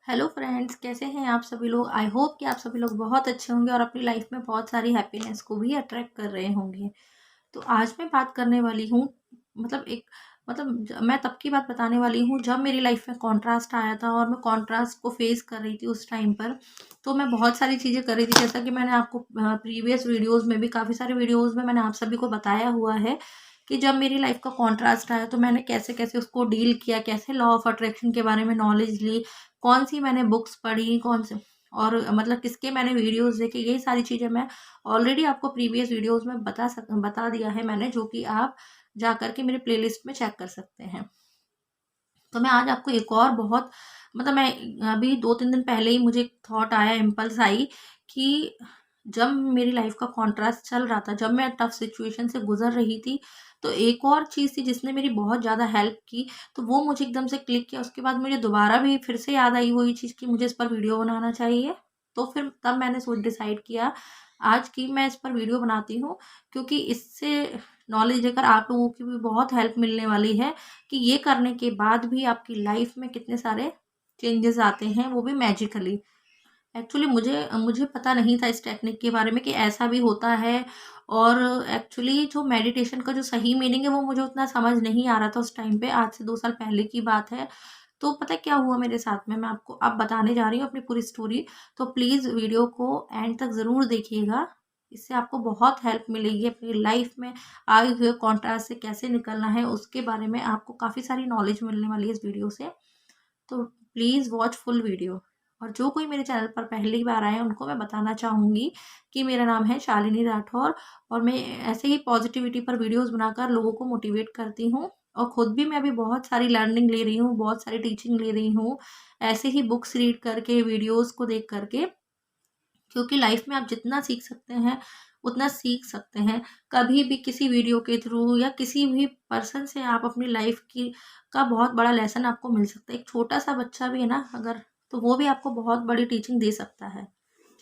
Hello friends, कैसे हैं आप सभी लोग। आई होप कि आप सभी लोग बहुत अच्छे होंगे और अपनी लाइफ में बहुत सारी हैप्पीनेस को भी अट्रैक्ट कर रहे होंगे। तो आज मैं बात करने वाली हूँ, मतलब एक मैं तब की बात बताने वाली हूँ जब मेरी लाइफ में कॉन्ट्रास्ट आया था और मैं कॉन्ट्रास्ट को फेस कर रही थी उस टाइम पर। तो मैं बहुत सारी चीज़ें कर रही थी, जैसा कि मैंने आपको प्रीवियस वीडियोस में भी, काफ़ी सारे वीडियोस में मैंने आप सभी को बताया हुआ है कि जब मेरी लाइफ का कॉन्ट्रास्ट आया तो मैंने कैसे कैसे उसको डील किया, कैसे लॉ ऑफ अट्रैक्शन के बारे में नॉलेज ली, कौन सी मैंने बुक्स पढ़ी, कौन से और मतलब किसके मैंने वीडियोस देखे। यही सारी चीज़ें मैं ऑलरेडी आपको प्रीवियस वीडियोस में बता दिया है मैंने, जो कि आप जा करके मेरे प्लेलिस्ट में चेक कर सकते हैं। तो मैं आज आपको एक और बहुत, मैं अभी 2-3 दिन पहले ही मुझे एक थॉट आया, इम्पल्स आई कि जब मेरी लाइफ का कॉन्ट्रास्ट चल रहा था, जब मैं टफ सिचुएशन से गुजर रही थी, तो एक और चीज़ थी जिसने मेरी बहुत ज़्यादा हेल्प की। तो वो मुझे एकदम से क्लिक किया। उसके बाद मुझे दोबारा भी फिर से याद आई वही चीज़ कि मुझे इस पर वीडियो बनाना चाहिए। तो फिर तब मैंने सोच डिसाइड किया आज की मैं इस पर वीडियो बनाती हूँ, क्योंकि इससे नॉलेज लेकर आप लोगों की भी बहुत हेल्प मिलने वाली है कि ये करने के बाद भी आपकी लाइफ में कितने सारे चेंजेस आते हैं, वो भी मैजिकली। एक्चुअली मुझे मुझे पता नहीं था इस टेक्निक के बारे में कि ऐसा भी होता है। और एक्चुअली जो मेडिटेशन का जो सही मीनिंग है वो मुझे उतना समझ नहीं आ रहा था उस टाइम पे। आज से 2 साल पहले की बात है। तो पता है क्या हुआ मेरे साथ में, मैं आपको अब बताने जा रही हूँ अपनी पूरी स्टोरी। तो प्लीज़ वीडियो को एंड तक ज़रूर देखिएगा। इससे आपको बहुत हेल्प मिलेगी अपनी लाइफ में आए हुए कॉन्ट्रास्ट से कैसे निकलना है, उसके बारे में आपको काफ़ी सारी नॉलेज मिलने वाली है इस वीडियो से। तो प्लीज़ वॉच फुल वीडियो। और जो कोई मेरे चैनल पर पहली बार आए हैं उनको मैं बताना चाहूँगी कि मेरा नाम है शालिनी राठौर, और मैं ऐसे ही पॉजिटिविटी पर वीडियोस बनाकर लोगों को मोटिवेट करती हूँ। और खुद भी मैं अभी बहुत सारी लर्निंग ले रही हूँ, बहुत सारी टीचिंग ले रही हूँ, ऐसे ही बुक्स रीड करके, वीडियोस को देख करके। क्योंकि लाइफ में आप जितना सीख सकते हैं उतना सीख सकते हैं। कभी भी किसी वीडियो के थ्रू या किसी भी पर्सन से आप अपनी लाइफ की का बहुत बड़ा लेसन आपको मिल सकता है। एक छोटा सा बच्चा भी है ना अगर, तो वो भी आपको बहुत बड़ी टीचिंग दे सकता है।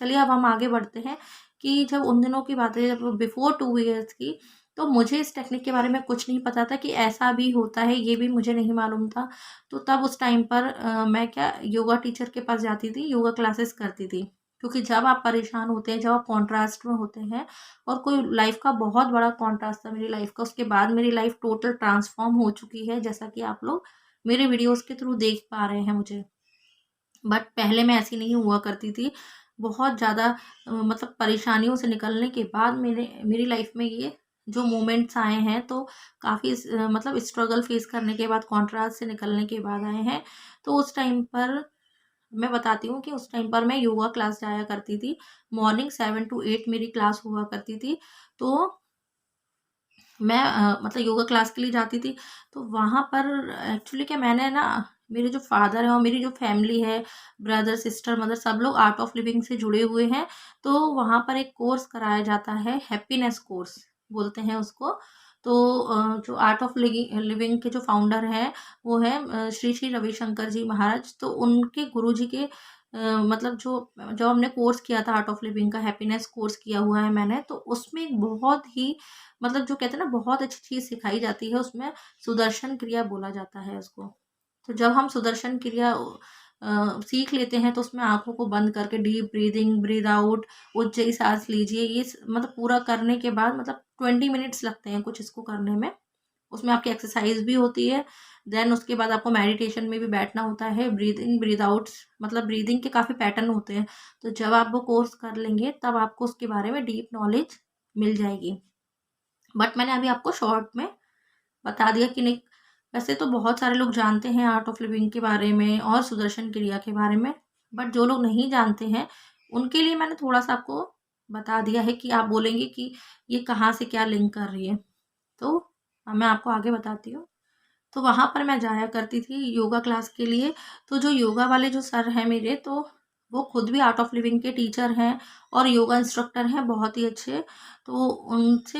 चलिए अब हम आगे बढ़ते हैं कि जब उन दिनों की बात है, जब बिफोर 2 ईयर्स की, तो मुझे इस टेक्निक के बारे में कुछ नहीं पता था कि ऐसा भी होता है, ये भी मुझे नहीं मालूम था। तो तब उस टाइम पर मैं क्या योगा टीचर के पास जाती थी, योगा क्लासेस करती थी। क्योंकि जब आप परेशान होते हैं, जब आप कॉन्ट्रास्ट में होते हैं, और कोई लाइफ का बहुत बड़ा कॉन्ट्रास्ट था मेरी लाइफ का, उसके बाद मेरी लाइफ टोटल ट्रांसफॉर्म हो चुकी है, जैसा कि आप लोग मेरे वीडियोस के थ्रू देख पा रहे हैं मुझे। बट पहले मैं ऐसी नहीं हुआ करती थी। बहुत ज़्यादा परेशानियों से निकलने के बाद मेरी लाइफ में ये जो मोमेंट्स आए हैं, तो काफ़ी स्ट्रगल फेस करने के बाद, कॉन्ट्रास्ट से निकलने के बाद आए हैं। तो उस टाइम पर मैं बताती हूँ कि उस टाइम पर मैं योगा क्लास जाया करती थी। मॉर्निंग 7 टू 8 मेरी क्लास हुआ करती थी। तो मैं योगा क्लास के लिए जाती थी। तो वहाँ पर एक्चुअली क्या, मैंने ना, मेरे जो फादर हैं और मेरी जो फैमिली है, ब्रदर, सिस्टर, मदर, सब लोग आर्ट ऑफ लिविंग से जुड़े हुए हैं। तो वहाँ पर एक कोर्स कराया जाता है, हैप्पीनेस कोर्स बोलते हैं उसको। तो जो आर्ट ऑफ लिविंग के जो फाउंडर हैं वो है श्री श्री रविशंकर जी महाराज। तो उनके गुरुजी के जो हमने कोर्स किया था आर्ट ऑफ लिविंग का, हैप्पीनेस कोर्स किया हुआ है मैंने, तो उसमें एक बहुत ही जो कहते हैं ना, बहुत अच्छी चीज़ सिखाई जाती है उसमें। सुदर्शन क्रिया बोला जाता है उसको। तो जब हम सुदर्शन क्रिया सीख लेते हैं, तो उसमें आंखों को बंद करके डीप ब्रीदिंग, ब्रीद आउट, उज्जई सांस लीजिए। ये पूरा करने के बाद 20 मिनट्स लगते हैं कुछ इसको करने में। उसमें आपकी एक्सरसाइज भी होती है। देन उसके बाद आपको मेडिटेशन में भी बैठना होता है। Breathe in breathe out, breathing के काफ़ी पैटर्न होते हैं। तो जब आप वो कोर्स कर लेंगे तब आपको उसके बारे में डीप नॉलेज मिल जाएगी। बट मैंने अभी आपको शॉर्ट में बता दिया कि नहीं। वैसे तो बहुत सारे लोग जानते हैं आर्ट ऑफ लिविंग के बारे में और सुदर्शन क्रिया के बारे में। बट जो लोग नहीं जानते हैं उनके लिए मैंने थोड़ा सा आपको बता दिया है कि आप बोलेंगे कि ये कहाँ से क्या लिंक कर रही है। तो अब मैं आपको आगे बताती हूँ। तो वहाँ पर मैं जाया करती थी योगा क्लास के लिए। तो जो योगा वाले जो सर हैं मेरे, तो वो खुद भी आर्ट ऑफ लिविंग के टीचर हैं और योगा इंस्ट्रक्टर हैं, बहुत ही अच्छे। तो उनसे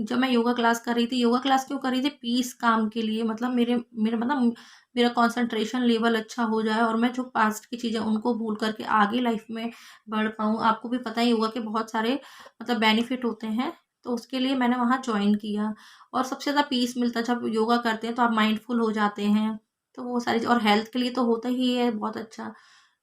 जब मैं योगा क्लास कर रही थी, योगा क्लास क्यों कर रही थी, पीस काम के लिए। मेरे मेरे मेरा कंसंट्रेशन लेवल अच्छा हो जाए और मैं जो पास्ट की चीज़ें उनको भूल करके आगे लाइफ में बढ़ पाऊँ। आपको भी पता है योगा के बहुत सारे बेनिफिट होते हैं। तो उसके लिए मैंने वहाँ ज्वाइन किया। और सबसे ज़्यादा पीस मिलता है जब योगा करते हैं, तो आप माइंडफुल हो जाते हैं। तो वो सारी और हेल्थ के लिए तो होता ही है बहुत अच्छा।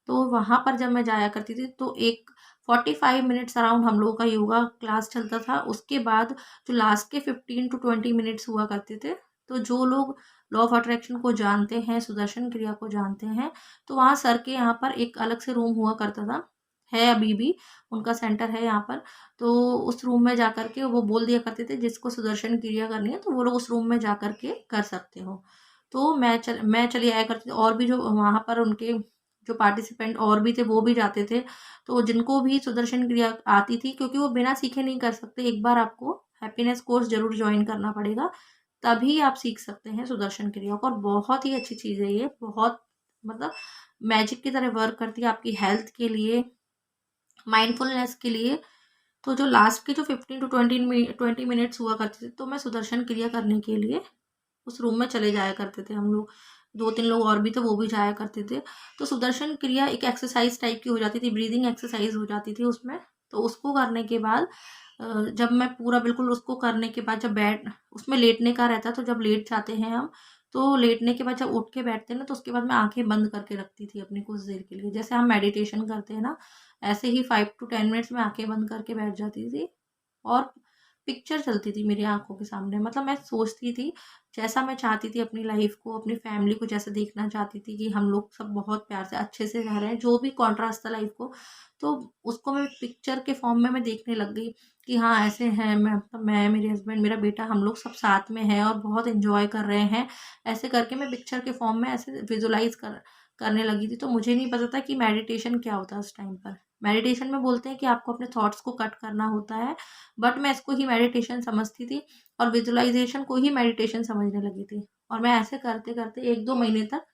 तो वहाँ पर जब मैं जाया करती थी तो एक 45 मिनट्स अराउंड हम लोगों का योगा क्लास चलता था। उसके बाद जो लास्ट के 15 टू 20 मिनट्स हुआ करते थे, तो जो लोग लॉ ऑफ अट्रैक्शन को जानते हैं, सुदर्शन क्रिया को जानते हैं, तो वहाँ सर के यहाँ पर एक अलग से रूम हुआ करता था, है अभी भी, उनका सेंटर है यहाँ पर। तो उस रूम में जाकर के वो बोल दिया करते थे जिसको सुदर्शन क्रिया करनी है तो वो लोग उस रूम में जा कर के कर सकते हो। तो मैं चली आया करती थी, और भी जो वहाँ पर उनके जो पार्टिसिपेंट और भी थे वो भी जाते थे। तो जिनको भी सुदर्शन क्रिया आती थी, क्योंकि वो बिना सीखे नहीं कर सकते, एक बार आपको हैप्पीनेस कोर्स ज़रूर जॉइन करना पड़ेगा, तभी आप सीख सकते हैं सुदर्शन क्रिया को। और बहुत ही अच्छी चीज़ है ये, बहुत मतलब मैजिक की तरह वर्क करती है आपकी हेल्थ के लिए, माइंडफुलनेस के लिए। तो जो लास्ट के जो 15 टू 20 मिनट्स हुआ करते थे, तो मैं सुदर्शन क्रिया करने के लिए उस रूम में चले जाया करते थे हम लोग। 2-3 लोग और भी थे, वो भी जाया करते थे। तो सुदर्शन क्रिया एक एक्सरसाइज टाइप की हो जाती थी, ब्रीदिंग एक्सरसाइज हो जाती थी उसमें। तो उसको करने के बाद जब मैं पूरा बिल्कुल उसको करने के बाद जब बैठ उसमें लेटने का रहता है, तो जब लेट जाते हैं हम, तो लेटने के बाद जब उठ के बैठते हैं ना, तो उसके बाद मैं आँखें बंद करके रखती थी अपनी कुछ देर के लिए। जैसे हम मेडिटेशन करते हैं ना, ऐसे ही 5 टू 10 मिनट्स में आँखें बंद करके बैठ जाती थी। और पिक्चर चलती थी मेरी आँखों के सामने, मतलब मैं सोचती थी जैसा मैं चाहती थी अपनी लाइफ को, अपनी फैमिली को जैसे देखना चाहती थी कि हम लोग सब बहुत प्यार से अच्छे से रह रहे हैं, जो भी कॉन्ट्रास्ट था लाइफ को, तो उसको मैं पिक्चर के फॉर्म में मैं देखने लग गई कि हाँ ऐसे हैं, मैं मेरे हस्बैंड, मेरा बेटा, हम लोग सब साथ में हैं और बहुत एंजॉय कर रहे हैं। ऐसे करके मैं पिक्चर के फॉर्म में ऐसे विजुलाइज करने लगी थी। तो मुझे नहीं पता था कि मेडिटेशन क्या होता है उस टाइम पर। मेडिटेशन में बोलते हैं कि आपको अपने थॉट्स को कट करना होता है, बट मैं इसको ही मेडिटेशन समझती थी और विजुअलाइजेशन को ही मेडिटेशन समझने लगी थी। और मैं ऐसे करते करते 1-2 महीने तक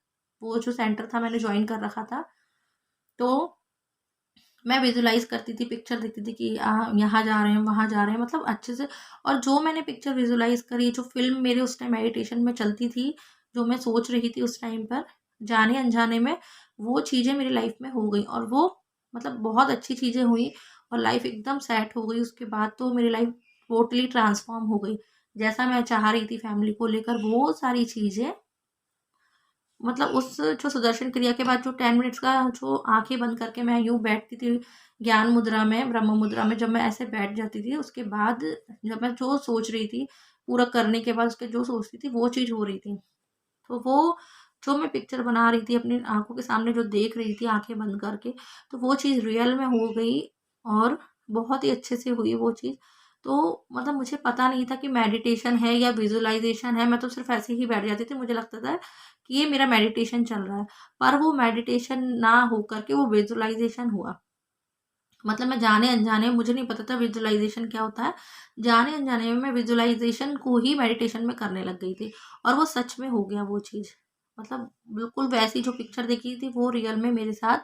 वो जो सेंटर था मैंने ज्वाइन कर रखा था। तो मैं विजुलाइज करती थी, पिक्चर देखती थी कि यहाँ जा रहे हैं, वहाँ जा रहे हैं, मतलब अच्छे से। और जो मैंने पिक्चर विजुलाइज करी, जो फिल्म मेरे उस टाइम मेडिटेशन में चलती थी, जो मैं सोच रही थी उस टाइम पर, जाने अनजाने में वो चीज़ें मेरी लाइफ में हो गई, और वो मतलब बहुत अच्छी चीज़ें हुई और लाइफ एकदम सेट हो गई। उसके बाद तो मेरी लाइफ टोटली ट्रांसफॉर्म हो गई, जैसा मैं चाह रही थी फैमिली को लेकर, वो सारी चीज़ें। मतलब उस जो सुदर्शन क्रिया के बाद जो 10 मिनट्स का जो आंखें बंद करके मैं यूँ बैठती थी ज्ञान मुद्रा में, ब्रह्म मुद्रा में, जब मैं ऐसे बैठ जाती थी, उसके बाद जब मैं जो सोच रही थी, पूरा करने के बाद उसके जो सोचती थी वो चीज़ हो रही थी। तो वो जो मैं पिक्चर बना रही थी अपनी आँखों के सामने, जो देख रही थी आँखें बंद करके, तो वो चीज़ रियल में हो गई और बहुत ही अच्छे से हुई वो चीज़। तो मतलब मुझे पता नहीं था कि मेडिटेशन है या विजुअलाइज़ेशन है, मैं तो सिर्फ़ ऐसे ही बैठ जाती थी, मुझे लगता था कि ये मेरा मेडिटेशन चल रहा है। पर वो मेडिटेशन ना हो कर के वो विजुअलाइज़ेशन हुआ। मतलब मैं जाने-अनजाने, मुझे नहीं पता था विजुअलाइज़ेशन क्या होता है। जाने-अनजाने में मैं विजुअलाइज़ेशन को ही मेडिटेशन में करने लग गई थी और वो सच में हो गया वो चीज़। मतलब बिल्कुल वैसी जो पिक्चर देखी थी वो रियल में मेरे साथ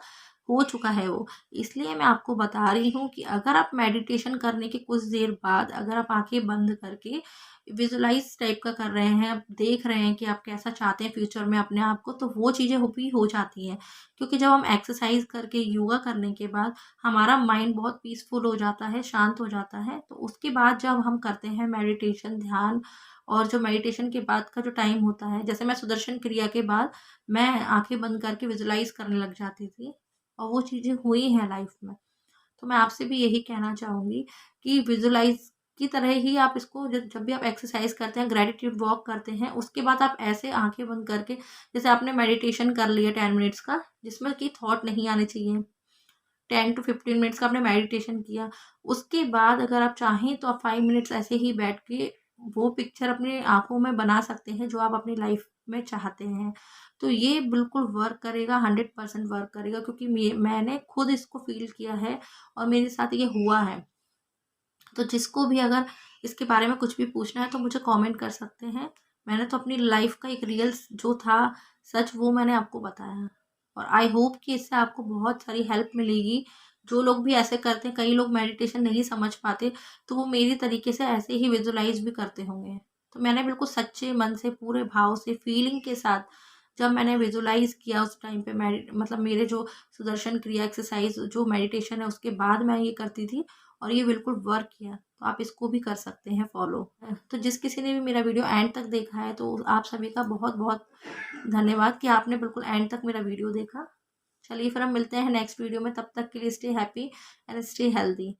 हो चुका है वो। इसलिए मैं आपको बता रही हूँ कि अगर आप मेडिटेशन करने के कुछ देर बाद अगर आप आँखें बंद करके विजुअलाइज़ टाइप का कर रहे हैं, आप देख रहे हैं कि आप कैसा चाहते हैं फ्यूचर में अपने आप को, तो वो चीज़ें हो जाती हैं। क्योंकि जब हम एक्सरसाइज़ करके, योगा करने के बाद हमारा माइंड बहुत पीसफुल हो जाता है, शांत हो जाता है। तो उसके बाद जब हम करते हैं मेडिटेशन, ध्यान, और जो मेडिटेशन के बाद का जो टाइम होता है, जैसे मैं सुदर्शन क्रिया के बाद मैं आँखें बंद करके विजुअलाइज़ करने लग जाती थी और वो चीज़ें हुई हैं लाइफ़ में। तो मैं आपसे भी यही कहना चाहूँगी कि विजुअलाइज़ की तरह ही आप इसको, जब जब भी आप एक्सरसाइज़ करते हैं, ग्रैटिट्यूड वॉक करते हैं, उसके बाद आप ऐसे आँखें बंद करके, जैसे आपने मेडिटेशन कर लिया 10 मिनट्स का, जिसमें कि थॉट नहीं आने चाहिए। 10 टू 15 मिनट्स का आपने मेडिटेशन किया। उसके बाद अगर आप चाहें तो आप 5 मिनट्स ऐसे ही बैठ के वो पिक्चर अपनी आँखों में बना सकते हैं जो आप अपनी लाइफ़ में चाहते हैं। तो ये बिल्कुल वर्क करेगा, 100% वर्क करेगा, क्योंकि मैंने खुद इसको फ़ील किया है और मेरे साथ ये हुआ है। तो जिसको भी अगर इसके बारे में कुछ भी पूछना है तो मुझे कमेंट कर सकते हैं। मैंने तो अपनी लाइफ़ का एक रियल जो था सच, वो मैंने आपको बताया। और आई होप कि इससे आपको बहुत सारी हेल्प मिलेगी। जो लोग भी ऐसे करते हैं, कई लोग मेडिटेशन नहीं समझ पाते, तो वो मेरी तरीके से ऐसे ही विजुअलाइज़ भी करते होंगे। तो मैंने बिल्कुल सच्चे मन से, पूरे भाव से, फीलिंग के साथ जब मैंने विजुअलाइज़ किया उस टाइम पे, मतलब मेरे जो सुदर्शन क्रिया एक्सरसाइज़ जो मेडिटेशन है उसके बाद मैं ये करती थी और ये बिल्कुल वर्क किया। तो आप इसको भी कर सकते हैं फ़ॉलो। तो जिस किसी ने भी मेरा वीडियो एंड तक देखा है, तो आप सभी का बहुत-बहुत धन्यवाद कि आपने बिल्कुल एंड तक मेरा वीडियो देखा। चलिए फिर हम मिलते हैं नेक्स्ट वीडियो में, तब तक के लिए stay happy and stay healthy.